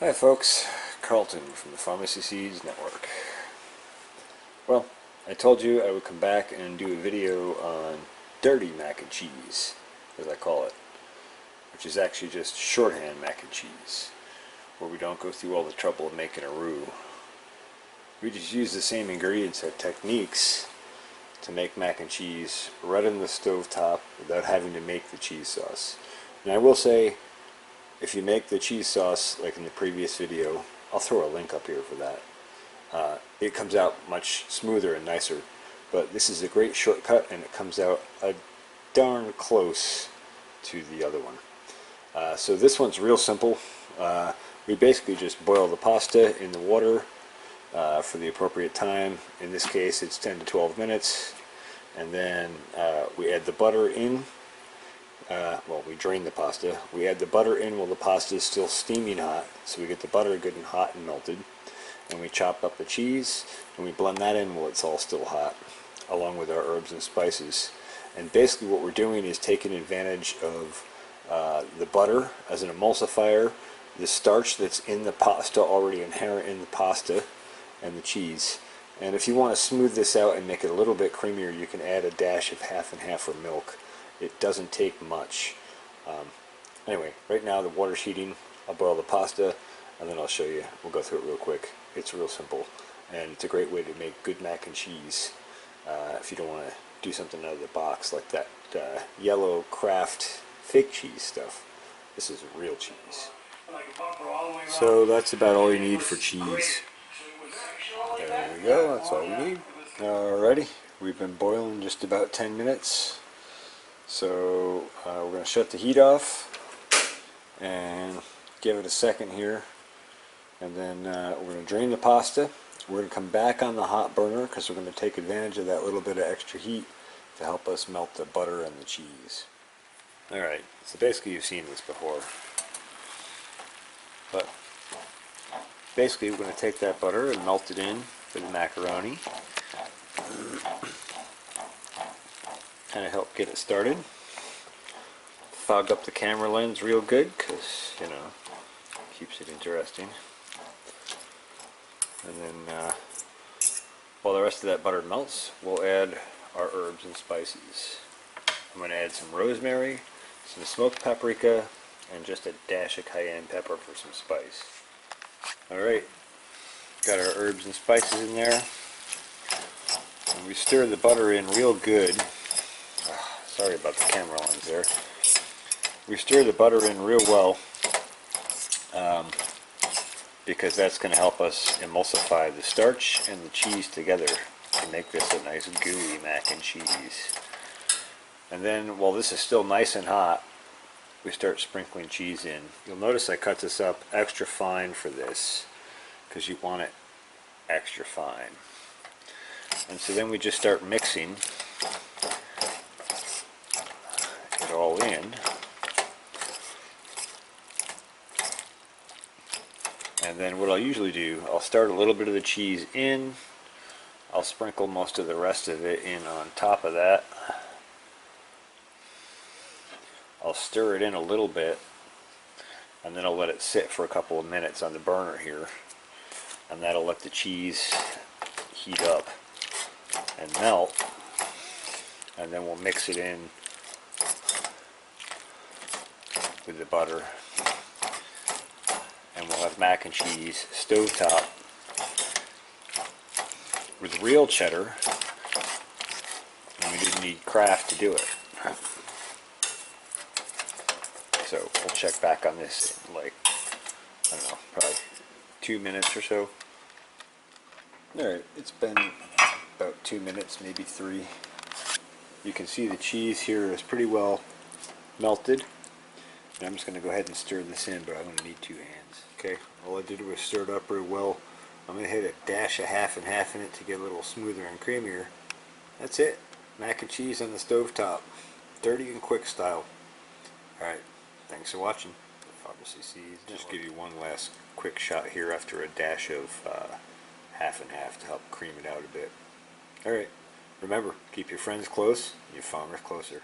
Hi folks, Carlton from the Pharmacy Seeds Network. Well, I told you I would come back and do a video on dirty mac and cheese, as I call it, which is actually just shorthand mac and cheese, where we don't go through all the trouble of making a roux. We just use the same ingredients and techniques to make mac and cheese right on the stovetop without having to make the cheese sauce. And I will say, if you make the cheese sauce like in the previous video, I'll throw a link up here for that. It comes out much smoother and nicer, but this is a great shortcut and it comes out a darn close to the other one. So this one's real simple. We basically just boil the pasta in the water for the appropriate time. In this case it's 10 to 12 minutes, and then we add the butter in. Well, we drain the pasta. We add the butter in while the pasta is still steaming hot, so we get the butter good and hot and melted. And we chop up the cheese, and we blend that in while it's all still hot, along with our herbs and spices. And basically what we're doing is taking advantage of the butter as an emulsifier, the starch that's in the pasta, already inherent in the pasta, and the cheese. And if you want to smooth this out and make it a little bit creamier, you can add a dash of half and half or milk. It doesn't take much. Anyway, right now the water's heating. I'll boil the pasta and then I'll show you. We'll go through it real quick. It's real simple, and it's a great way to make good mac and cheese if you don't want to do something out of the box like that yellow Kraft fake cheese stuff. This is real cheese. So that's about all you need for cheese. There we go, that's all we need. Alrighty, we've been boiling just about 10 minutes. So we're going to shut the heat off and give it a second here, and then we're going to drain the pasta. We're going to come back on the hot burner because we're going to take advantage of that little bit of extra heat to help us melt the butter and the cheese. Alright, so basically you've seen this before, but basically we're going to take that butter and melt it in for the macaroni. Kind of help get it started. Fog up the camera lens real good because, you know, keeps it interesting. And then while the rest of that butter melts, we'll add our herbs and spices. I'm going to add some rosemary, some smoked paprika, and just a dash of cayenne pepper for some spice. Alright, got our herbs and spices in there. And we stir the butter in real good. Sorry about the camera lens there. We stir the butter in real well because that's going to help us emulsify the starch and the cheese together to make this a nice gooey mac and cheese. And then while this is still nice and hot, we start sprinkling cheese in. You'll notice I cut this up extra fine for this because you want it extra fine. And so then we just start mixing it all in, and then what I'll usually do, I'll start a little bit of the cheese in, I'll sprinkle most of the rest of it in on top of that, I'll stir it in a little bit, and then I'll let it sit for a couple of minutes on the burner here, and that'll let the cheese heat up and melt, and then we'll mix it in with the butter, and we'll have mac and cheese stovetop with real cheddar, and we didn't need Kraft to do it. So we'll check back on this in like, I don't know, probably 2 minutes or so. Alright, it's been about 2 minutes, maybe 3. You can see the cheese here is pretty well melted. And I'm just going to go ahead and stir this in, but I'm going to need 2 hands. Okay, all I did was stir it up real well. I'm going to hit a dash of half and half in it to get a little smoother and creamier. That's it. Mac and cheese on the stovetop. Dirty and quick style. Alright, thanks for watching. Pharmacy Seeds. Just give you one last quick shot here after a dash of half and half to help cream it out a bit. Alright, remember, keep your friends close, your farmers closer.